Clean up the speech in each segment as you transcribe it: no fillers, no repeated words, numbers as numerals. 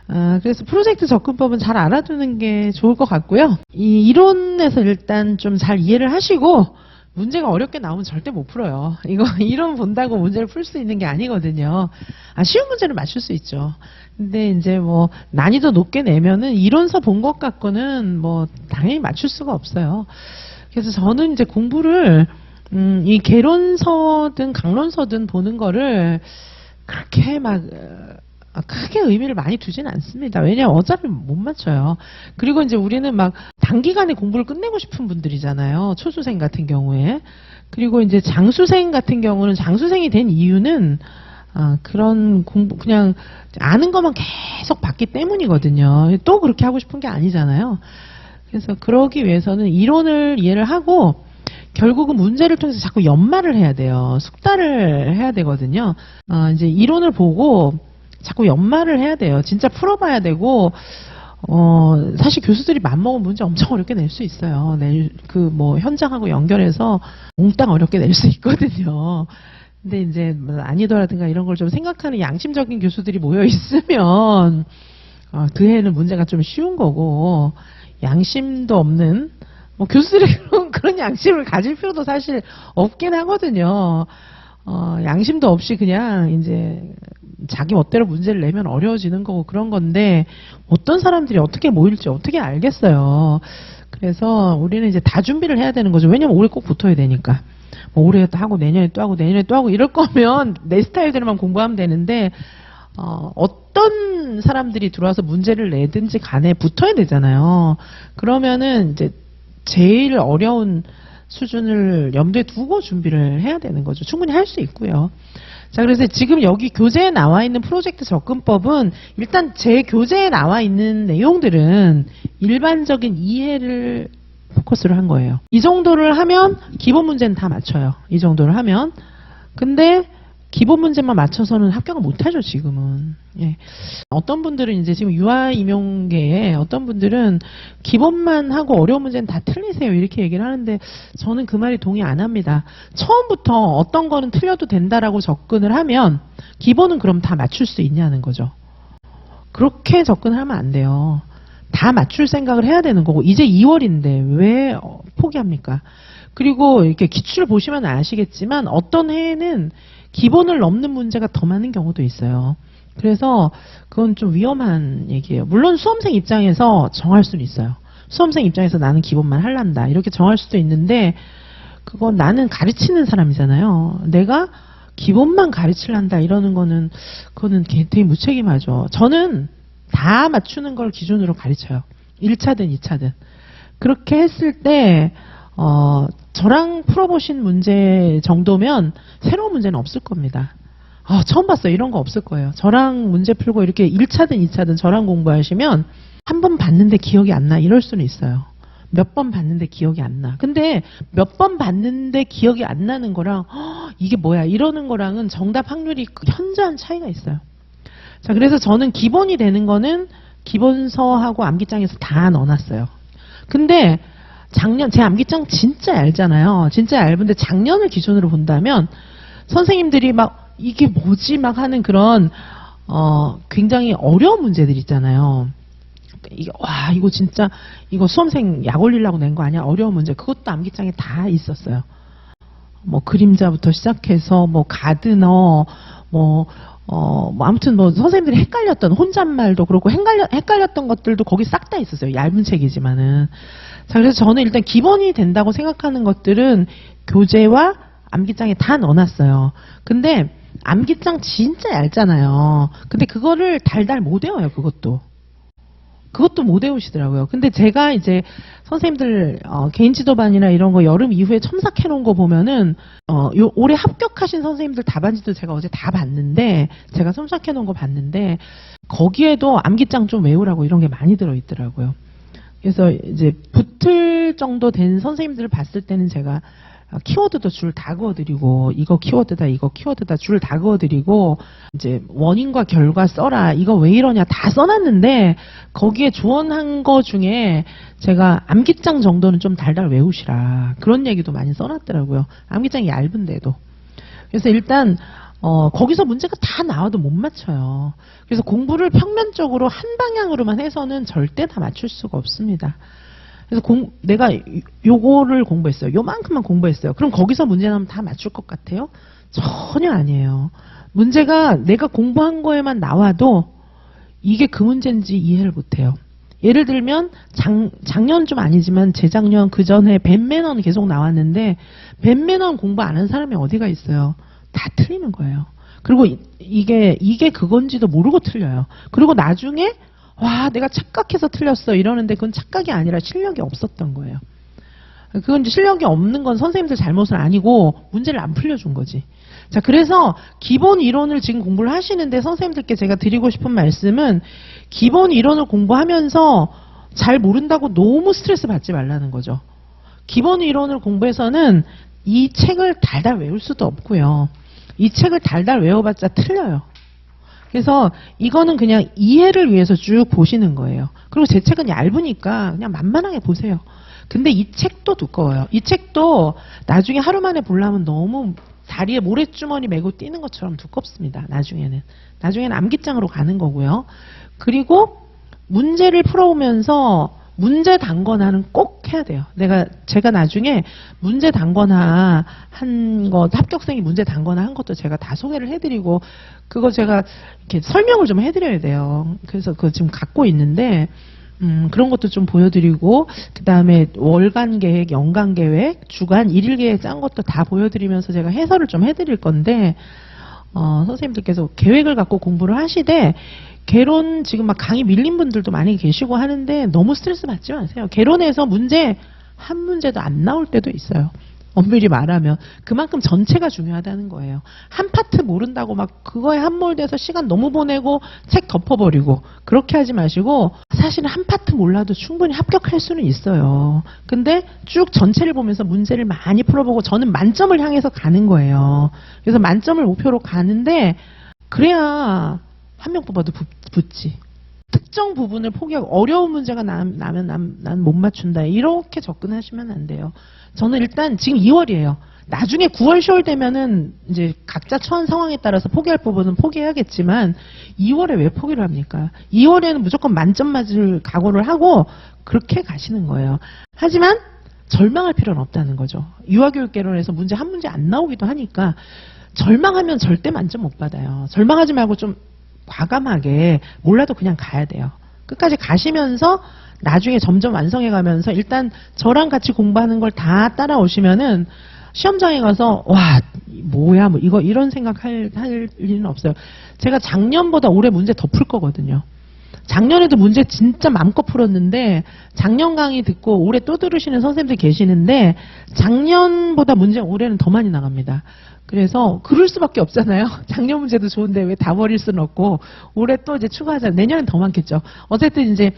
그래서 프로젝트 접근법은 잘 알아두는 게 좋을 것 같고요. 이 이론에서 일단 좀 잘 이해를 하시고 문제가 어렵게 나오면 절대 못 풀어요. 이거 이론 본다고 문제를 풀 수 있는 게 아니거든요. 쉬운 문제를 맞출 수 있죠. 근데 이제 뭐 난이도 높게 내면은 이론서 본 것 갖고는 뭐 당연히 맞출 수가 없어요. 그래서 저는 이제 공부를 이 개론서든 강론서든 보는 거를 그렇게 막 크게 의미를 많이 두진 않습니다. 왜냐하면 어차피 못 맞춰요. 그리고 이제 우리는 막 단기간에 공부를 끝내고 싶은 분들이잖아요. 초수생 같은 경우에. 그리고 이제 장수생 같은 경우는 장수생이 된 이유는 그런 공부 그냥 아는 것만 계속 받기 때문이거든요. 또 그렇게 하고 싶은 게 아니잖아요. 그래서 그러기 위해서는 이론을 이해를 하고 결국은 문제를 통해서 자꾸 연말을 해야 돼요. 숙달을 해야 되거든요. 이제 이론을 보고 자꾸 연말을 해야 돼요. 진짜 풀어봐야 되고, 사실 교수들이 맘먹은 문제 엄청 어렵게 낼 수 있어요. 뭐 현장하고 연결해서 몽땅 어렵게 낼 수 있거든요. 근데 이제 난이도라든가 이런 걸 좀 생각하는 양심적인 교수들이 모여 있으면 그 해는 문제가 좀 쉬운 거고, 양심도 없는 뭐 교수들이 그런 양심을 가질 필요도 사실 없긴 하거든요. 양심도 없이 그냥 이제 자기 멋대로 문제를 내면 어려워지는 거고 그런 건데 어떤 사람들이 어떻게 모일지 어떻게 알겠어요. 그래서 우리는 이제 다 준비를 해야 되는 거죠. 왜냐면 올해 꼭 붙어야 되니까. 뭐 올해 또 하고 내년에 또 하고 내년에 또 하고 이럴 거면 내 스타일대로만 공부하면 되는데 어떤 사람들이 들어와서 문제를 내든지 간에 붙어야 되잖아요. 그러면은 이제 제일 어려운 수준을 염두에 두고 준비를 해야 되는 거죠. 충분히 할 수 있고요. 자, 그래서 지금 여기 교재에 나와 있는 프로젝트 접근법은 일단 제 교재에 나와 있는 내용들은 일반적인 이해를 포커스를 한 거예요. 이 정도를 하면 기본 문제는 다 맞춰요. 이 정도를 하면. 근데 기본 문제만 맞춰서는 합격을 못하죠, 지금은. 예. 어떤 분들은 이제 지금 유아임용계에 어떤 분들은 기본만 하고 어려운 문제는 다 틀리세요. 이렇게 얘기를 하는데 저는 그 말이 동의 안 합니다. 처음부터 어떤 거는 틀려도 된다라고 접근을 하면 기본은 그럼 다 맞출 수 있냐는 거죠. 그렇게 접근을 하면 안 돼요. 다 맞출 생각을 해야 되는 거고 이제 2월인데 왜 포기합니까? 그리고 이렇게 기출을 보시면 아시겠지만 어떤 해에는 기본을 넘는 문제가 더 많은 경우도 있어요. 그래서 그건 좀 위험한 얘기예요. 물론 수험생 입장에서 정할 수는 있어요. 수험생 입장에서 나는 기본만 할란다 이렇게 정할 수도 있는데 그건 나는 가르치는 사람이잖아요. 내가 기본만 가르치란다 이러는 거는 그거는 되게 무책임하죠. 저는 다 맞추는 걸 기준으로 가르쳐요. 1차든 2차든. 그렇게 했을 때 저랑 풀어보신 문제 정도면 새로운 문제는 없을 겁니다. 처음 봤어요. 이런 거 없을 거예요. 저랑 문제 풀고 이렇게 1차든 2차든 저랑 공부하시면 한 번 봤는데 기억이 안 나 이럴 수는 있어요. 몇 번 봤는데 기억이 안 나. 근데 몇 번 봤는데 기억이 안 나는 거랑 이게 뭐야 이러는 거랑은 정답 확률이 현저한 차이가 있어요. 자, 그래서 저는 기본이 되는 거는 기본서하고 암기장에서 다 넣어놨어요. 근데 작년 제 암기장 진짜 얇잖아요. 진짜 얇은데 작년을 기준으로 본다면 선생님들이 막 이게 뭐지 막 하는 그런 굉장히 어려운 문제들 있잖아요. 이게 와 이거 진짜 이거 수험생 약 올리려고 낸 거 아니야? 어려운 문제 그것도 암기장에 다 있었어요. 뭐 그림자부터 시작해서 뭐 가드너 뭐 아무튼 뭐 선생님들이 헷갈렸던 혼잣말도 그렇고 헷갈렸던 것들도 거기 싹 다 있었어요. 얇은 책이지만은. 자, 그래서 저는 일단 기본이 된다고 생각하는 것들은 교재와 암기장에 다 넣어놨어요. 근데 암기장 진짜 얇잖아요. 근데 그거를 달달 못 외워요, 그것도 못 외우시더라고요. 근데 제가 이제 선생님들 개인 지도반이나 이런 거 여름 이후에 첨삭해 놓은 거 보면은 올해 합격하신 선생님들 답안지도 제가 어제 다 봤는데 제가 첨삭해 놓은 거 봤는데 거기에도 암기장 좀 외우라고 이런 게 많이 들어 있더라고요. 그래서 이제 붙을 정도 된 선생님들을 봤을 때는 제가 키워드도 줄 다 그어드리고 이거 키워드다 이거 키워드다 줄 다 그어드리고 이제 원인과 결과 써라 이거 왜 이러냐 다 써놨는데 거기에 조언한 거 중에 제가 암기장 정도는 좀 달달 외우시라 그런 얘기도 많이 써놨더라고요. 암기장이 얇은데도. 그래서 일단 거기서 문제가 다 나와도 못 맞춰요. 그래서 공부를 평면적으로 한 방향으로만 해서는 절대 다 맞출 수가 없습니다. 그래서 내가 요거를 공부했어요. 요만큼만 공부했어요. 그럼 거기서 문제 나오면 다 맞출 것 같아요? 전혀 아니에요. 문제가 내가 공부한 거에만 나와도 이게 그 문제인지 이해를 못해요. 예를 들면 작년 좀 아니지만 재작년 그전에 벤매너는 계속 나왔는데 벤매너는 공부 안 한 사람이 어디가 있어요. 다 틀리는 거예요. 그리고 이게 그건지도 모르고 틀려요. 그리고 나중에 와 내가 착각해서 틀렸어 이러는데 그건 착각이 아니라 실력이 없었던 거예요. 그건 이제 실력이 없는 건 선생님들 잘못은 아니고 문제를 안 풀려준 거지. 자, 그래서 기본 이론을 지금 공부를 하시는데 선생님들께 제가 드리고 싶은 말씀은 기본 이론을 공부하면서 잘 모른다고 너무 스트레스 받지 말라는 거죠. 기본 이론을 공부해서는 이 책을 달달 외울 수도 없고요. 이 책을 달달 외워봤자 틀려요. 그래서 이거는 그냥 이해를 위해서 쭉 보시는 거예요. 그리고 제 책은 얇으니까 그냥 만만하게 보세요. 근데 이 책도 두꺼워요. 이 책도 나중에 하루 만에 보려면 너무 다리에 모래주머니 메고 뛰는 것처럼 두껍습니다. 나중에는 암기장으로 가는 거고요. 그리고 문제를 풀어오면서 문제 단권화는 꼭 해야 돼요. 제가 나중에 문제 단권화 한 거, 합격생이 문제 단권화 한 것도 제가 다 소개를 해드리고, 그거 제가 이렇게 설명을 좀 해드려야 돼요. 그래서 그거 지금 갖고 있는데, 그런 것도 좀 보여드리고, 그 다음에 월간 계획, 연간 계획, 주간, 일일 계획 짠 것도 다 보여드리면서 제가 해설을 좀 해드릴 건데, 선생님들께서 계획을 갖고 공부를 하시되, 개론 지금 막 강의 밀린 분들도 많이 계시고 하는데 너무 스트레스 받지 마세요. 개론에서 한 문제도 안 나올 때도 있어요. 엄밀히 말하면 그만큼 전체가 중요하다는 거예요. 한 파트 모른다고 막 그거에 함몰돼서 시간 너무 보내고 책 덮어버리고 그렇게 하지 마시고 사실은 한 파트 몰라도 충분히 합격할 수는 있어요. 근데 쭉 전체를 보면서 문제를 많이 풀어보고 저는 만점을 향해서 가는 거예요. 그래서 만점을 목표로 가는데 그래야 한 명 뽑아도 붙지. 특정 부분을 포기하고 어려운 문제가 나면 난 못 맞춘다. 이렇게 접근하시면 안 돼요. 저는 일단 지금 2월이에요. 나중에 9월, 10월 되면은 이제 각자 처한 상황에 따라서 포기할 부분은 포기해야겠지만 2월에 왜 포기를 합니까? 2월에는 무조건 만점 맞을 각오를 하고 그렇게 가시는 거예요. 하지만 절망할 필요는 없다는 거죠. 유아교육개론에서 문제 한 문제 안 나오기도 하니까 절망하면 절대 만점 못 받아요. 절망하지 말고 좀 과감하게 몰라도 그냥 가야 돼요. 끝까지 가시면서 나중에 점점 완성해가면서 일단 저랑 같이 공부하는 걸 다 따라오시면은 시험장에 가서 와 뭐야 뭐 이런 생각할 일은 없어요. 제가 작년보다 올해 문제 더 풀 거거든요. 작년에도 문제 진짜 마음껏 풀었는데 작년 강의 듣고 올해 또 들으시는 선생님들 계시는데 작년보다 문제 올해는 더 많이 나갑니다. 그래서 그럴 수밖에 없잖아요. 작년 문제도 좋은데 왜 다 버릴 수는 없고 올해 또 이제 추가하자. 내년엔 더 많겠죠. 어쨌든 이제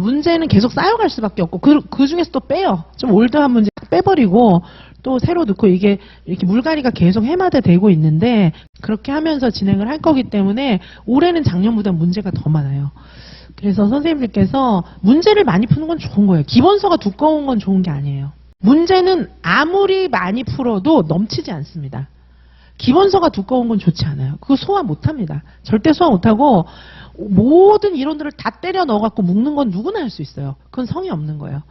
문제는 계속 쌓여갈 수밖에 없고 그 중에서 또 빼요. 좀 올드한 문제 빼버리고 또 새로 넣고 이게 이렇게 물갈이가 계속 해마다 되고 있는데 그렇게 하면서 진행을 할 거기 때문에 올해는 작년보다 문제가 더 많아요. 그래서 선생님들께서 문제를 많이 푸는 건 좋은 거예요. 기본서가 두꺼운 건 좋은 게 아니에요. 문제는 아무리 많이 풀어도 넘치지 않습니다. 기본서가 두꺼운 건 좋지 않아요. 그거 소화 못합니다. 절대 소화 못하고 모든 이론들을 다 때려 넣어갖고 묶는 건 누구나 할 수 있어요. 그건 성의 없는 거예요.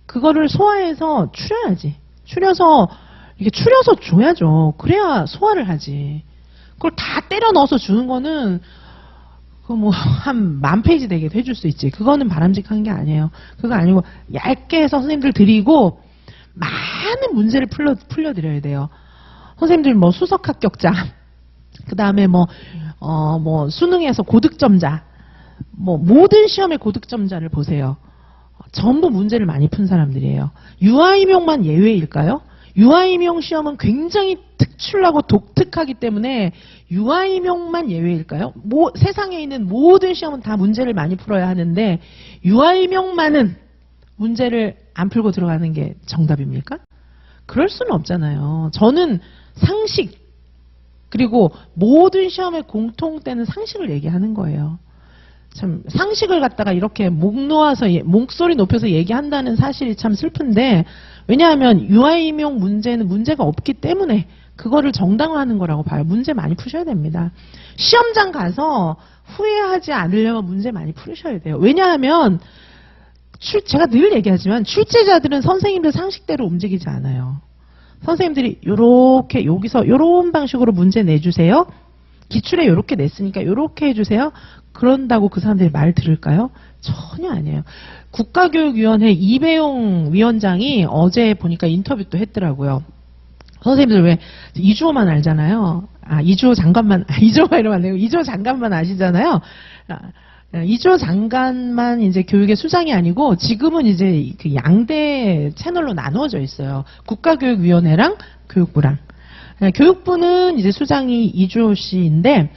그거를 소화해서 추려서 줘야죠. 그래야 소화를 하지. 그걸 다 때려 넣어서 주는 거는 그 뭐 한 10,000페이지 되게 해줄 수 있지. 그거는 바람직한 게 아니에요. 그거 아니고 얇게 해서 선생님들 드리고 많은 문제를 풀려드려야 돼요. 선생님들 뭐 수석 합격자, 그 다음에 뭐 수능에서 고득점자, 뭐 모든 시험의 고득점자를 보세요. 전부 문제를 많이 푼 사람들이에요. 유아임용만 예외일까요? 유아임용 시험은 굉장히 특출나고 독특하기 때문에 유아임용만 예외일까요? 세상에 있는 모든 시험은 다 문제를 많이 풀어야 하는데 유아임용만은 문제를 안 풀고 들어가는 게 정답입니까? 그럴 수는 없잖아요. 저는 상식 그리고 모든 시험의 공통되는 상식을 얘기하는 거예요. 참 상식을 갖다가 이렇게 목소리 높여서 얘기한다는 사실이 참 슬픈데 왜냐하면 유아임용 문제는 문제가 없기 때문에 그거를 정당화하는 거라고 봐요. 문제 많이 푸셔야 됩니다. 시험장 가서 후회하지 않으려면 문제 많이 풀으셔야 돼요. 왜냐하면 제가 늘 얘기하지만 출제자들은 선생님들 상식대로 움직이지 않아요. 선생님들이 요렇게 여기서 요런 방식으로 문제 내주세요. 기출에 요렇게 냈으니까 요렇게 해주세요. 그런다고 그 사람들이 말 들을까요? 전혀 아니에요. 국가교육위원회 이배용 위원장이 어제 보니까 인터뷰도 했더라고요. 선생님들 왜 이주호만 알잖아요. 이주호 장관만, 이주호가 이러면 안 되고 이주호 장관만 아시잖아요. 이주호 장관만 이제 교육의 수장이 아니고 지금은 이제 그 양대 채널로 나누어져 있어요. 국가교육위원회랑 교육부랑. 교육부는 이제 수장이 이주호 씨인데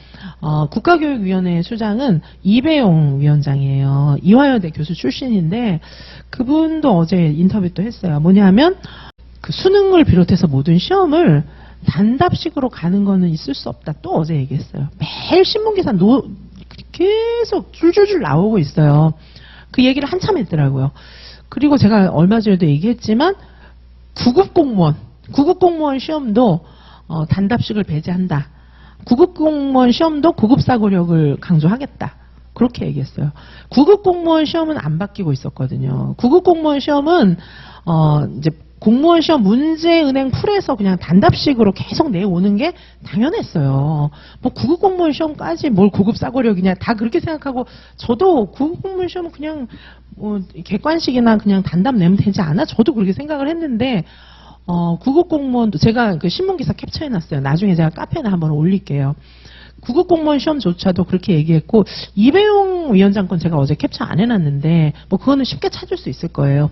국가교육위원회 수장은 이배용 위원장이에요. 이화여대 교수 출신인데 그분도 어제 인터뷰도 했어요. 뭐냐면 그 수능을 비롯해서 모든 시험을 단답식으로 가는 거는 있을 수 없다. 또 어제 얘기했어요. 매일 신문기사 계속 줄줄줄 나오고 있어요. 그 얘기를 한참 했더라고요. 그리고 제가 얼마 전에도 얘기했지만 구급공무원 시험도 단답식을 배제한다. 구급공무원 시험도 구급사고력을 강조하겠다. 그렇게 얘기했어요. 구급공무원 시험은 안 바뀌고 있었거든요. 구급공무원 시험은 이제 공무원 시험 문제은행 풀에서 그냥 단답식으로 계속 내오는 게 당연했어요. 뭐 구급공무원 시험까지 뭘 구급사고력이냐 다 그렇게 생각하고 저도 구급공무원 시험은 그냥 뭐 객관식이나 그냥 단답 내면 되지 않아? 저도 그렇게 생각을 했는데 구급공무원도 제가 그 신문기사 캡처해놨어요. 나중에 제가 카페에 한번 올릴게요. 구급공무원 시험조차도 그렇게 얘기했고 이배용 위원장 건 제가 어제 캡처 안 해놨는데 뭐 그거는 쉽게 찾을 수 있을 거예요.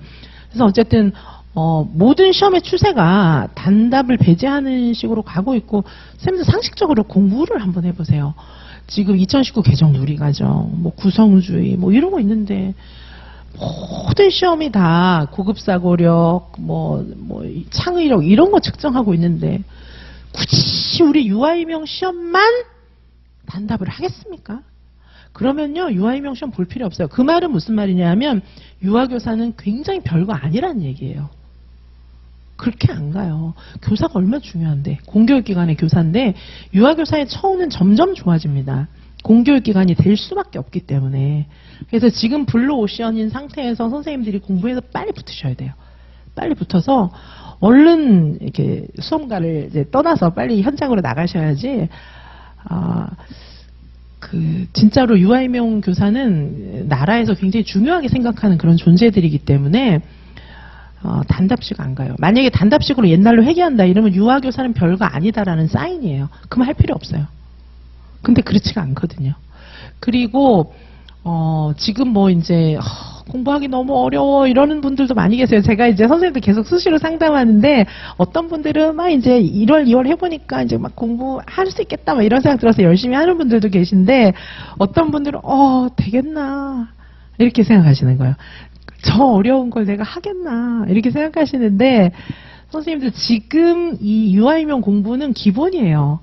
그래서 어쨌든 모든 시험의 추세가 단답을 배제하는 식으로 가고 있고 선생님들 상식적으로 공부를 한번 해보세요. 지금 2019 개정 누리과정, 뭐 구성주의 뭐 이러고 있는데 모든 시험이 다 고급사고력, 뭐 창의력 이런 거 측정하고 있는데 굳이 우리 유아이명 시험만 단답을 하겠습니까? 그러면요 유아이명 시험 볼 필요 없어요. 그 말은 무슨 말이냐면 유아교사는 굉장히 별거 아니란 얘기예요. 그렇게 안 가요. 교사가 얼마나 중요한데 공교육기관의 교사인데 유아교사의 처우는 점점 좋아집니다. 공교육기관이 될 수밖에 없기 때문에. 그래서 지금 블루오션인 상태에서 선생님들이 공부해서 빨리 붙으셔야 돼요. 빨리 붙어서 얼른 이렇게 수험가를 이제 떠나서 빨리 현장으로 나가셔야지. 진짜로 유아이명 교사는 나라에서 굉장히 중요하게 생각하는 그런 존재들이기 때문에 단답식 안 가요. 만약에 단답식으로 옛날로 회귀한다 이러면 유아교사는 별거 아니다라는 사인이에요. 그럼 할 필요 없어요. 근데 그렇지가 않거든요. 그리고 지금 뭐 이제 공부하기 너무 어려워 이러는 분들도 많이 계세요. 제가 이제 선생님들 계속 수시로 상담하는데 어떤 분들은 막 이제 1월, 2월 해보니까 이제 막 공부할 수 있겠다 막 이런 생각 들어서 열심히 하는 분들도 계신데 어떤 분들은 되겠나 이렇게 생각하시는 거예요. 저 어려운 걸 내가 하겠나 이렇게 생각하시는데 선생님들 지금 이 유아이명 공부는 기본이에요.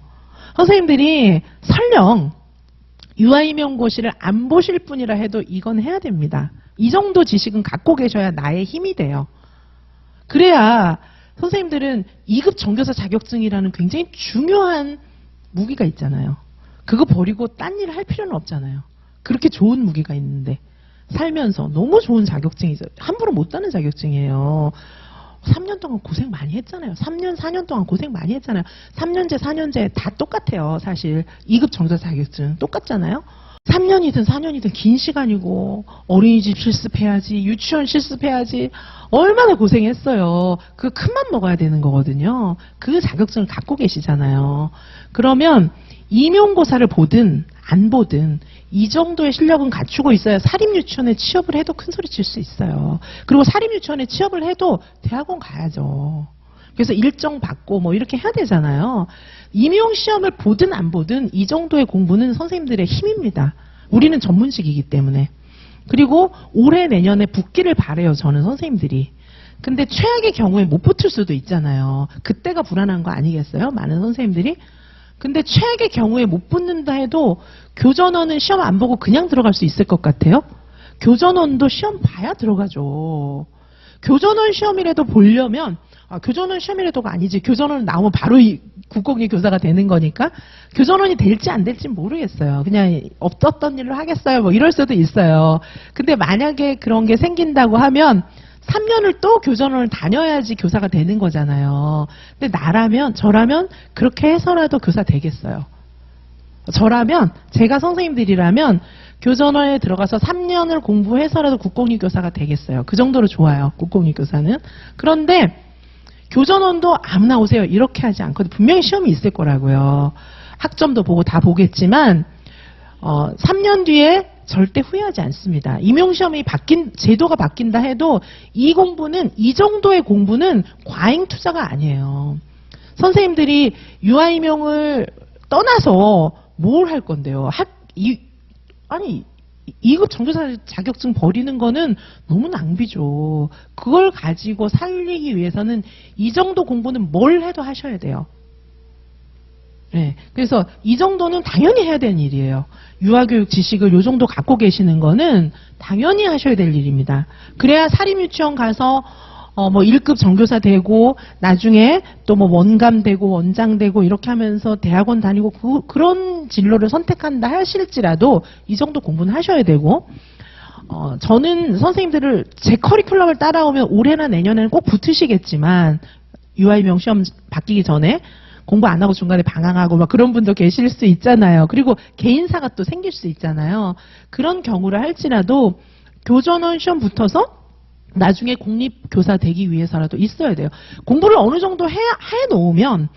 선생님들이 설령 유아이명고시를 안 보실 분이라 해도 이건 해야 됩니다. 이 정도 지식은 갖고 계셔야 나의 힘이 돼요. 그래야 선생님들은 2급 정교사 자격증이라는 굉장히 중요한 무기가 있잖아요. 그거 버리고 딴 일을 할 필요는 없잖아요. 그렇게 좋은 무기가 있는데 살면서 너무 좋은 자격증이죠. 함부로 못 따는 자격증이에요. 3년 동안 고생 많이 했잖아요. 3년, 4년 동안 고생 많이 했잖아요. 3년제, 4년제 다 똑같아요. 사실 2급 정교사 자격증 똑같잖아요. 3년이든 4년이든 긴 시간이고 어린이집 실습해야지, 유치원 실습해야지 얼마나 고생했어요. 그 큰맘 먹어야 되는 거거든요. 그 자격증을 갖고 계시잖아요. 그러면 임용고사를 보든 안 보든 이 정도의 실력은 갖추고 있어야 사립유치원에 취업을 해도 큰 소리 칠 수 있어요. 그리고 사립유치원에 취업을 해도 대학원 가야죠. 그래서 일정 받고 뭐 이렇게 해야 되잖아요. 임용시험을 보든 안 보든 이 정도의 공부는 선생님들의 힘입니다. 우리는 전문직이기 때문에. 그리고 올해 내년에 붙기를 바래요. 저는 선생님들이. 근데 최악의 경우에 못 붙을 수도 있잖아요. 그때가 불안한 거 아니겠어요? 많은 선생님들이. 근데 최악의 경우에 못 붙는다 해도 교전원은 시험 안 보고 그냥 들어갈 수 있을 것 같아요? 교전원도 시험 봐야 들어가죠. 교전원 시험이라도 보려면 교전원 시험이라도가 아니지. 교전원 나오면 바로 이 국공립 교사가 되는 거니까 교전원이 될지 안 될지 모르겠어요. 그냥 없었던 일로 하겠어요. 뭐 이럴 수도 있어요. 근데 만약에 그런 게 생긴다고 하면 3년을 또 교전원을 다녀야지 교사가 되는 거잖아요. 근데 저라면 그렇게 해서라도 교사 되겠어요. 저라면, 제가 선생님들이라면 교전원에 들어가서 3년을 공부해서라도 국공립 교사가 되겠어요. 그 정도로 좋아요. 국공립 교사는. 그런데 교전원도 아무나 오세요. 이렇게 하지 않거든요. 분명히 시험이 있을 거라고요. 학점도 보고 다 보겠지만 3년 뒤에 절대 후회하지 않습니다. 임용시험이 제도가 바뀐다 해도 이 정도의 공부는 과잉 투자가 아니에요. 선생님들이 유아임용을 떠나서 뭘 할 건데요? 이거 전교사 자격증 버리는 거는 너무 낭비죠. 그걸 가지고 살리기 위해서는 이 정도 공부는 뭘 해도 하셔야 돼요. 네, 그래서 이 정도는 당연히 해야 되는 일이에요. 유아교육 지식을 이 정도 갖고 계시는 거는 당연히 하셔야 될 일입니다. 그래야 사립유치원 가서 1급 전교사 되고 나중에 또 원감 되고 원장 되고 이렇게 하면서 대학원 다니고 그런 진로를 선택한다 하실지라도 이 정도 공부는 하셔야 되고 저는 선생님들을 제 커리큘럼을 따라오면 올해나 내년에는 꼭 붙으시겠지만 유아임용 시험 바뀌기 전에 공부 안 하고 중간에 방황하고 막 그런 분도 계실 수 있잖아요. 그리고 개인사가 또 생길 수 있잖아요. 그런 경우를 할지라도 교전원 시험 붙어서 나중에 공립교사 되기 위해서라도 있어야 돼요. 공부를 어느 정도 해놓으면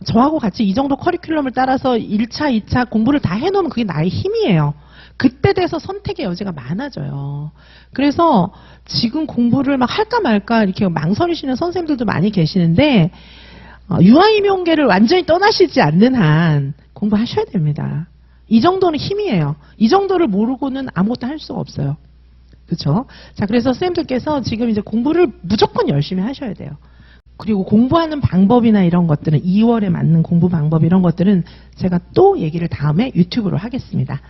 저하고 같이 이 정도 커리큘럼을 따라서 1차, 2차 공부를 다 해놓으면 그게 나의 힘이에요. 그때 돼서 선택의 여지가 많아져요. 그래서 지금 공부를 막 할까 말까 이렇게 망설이시는 선생님들도 많이 계시는데 유아임용계를 완전히 떠나시지 않는 한 공부하셔야 됩니다. 이 정도는 힘이에요. 이 정도를 모르고는 아무것도 할 수가 없어요. 그렇죠? 자, 그래서 선생님들께서 지금 이제 공부를 무조건 열심히 하셔야 돼요. 그리고 공부하는 방법이나 이런 것들은 2월에 맞는 공부 방법 이런 것들은 제가 또 얘기를 다음에 유튜브로 하겠습니다.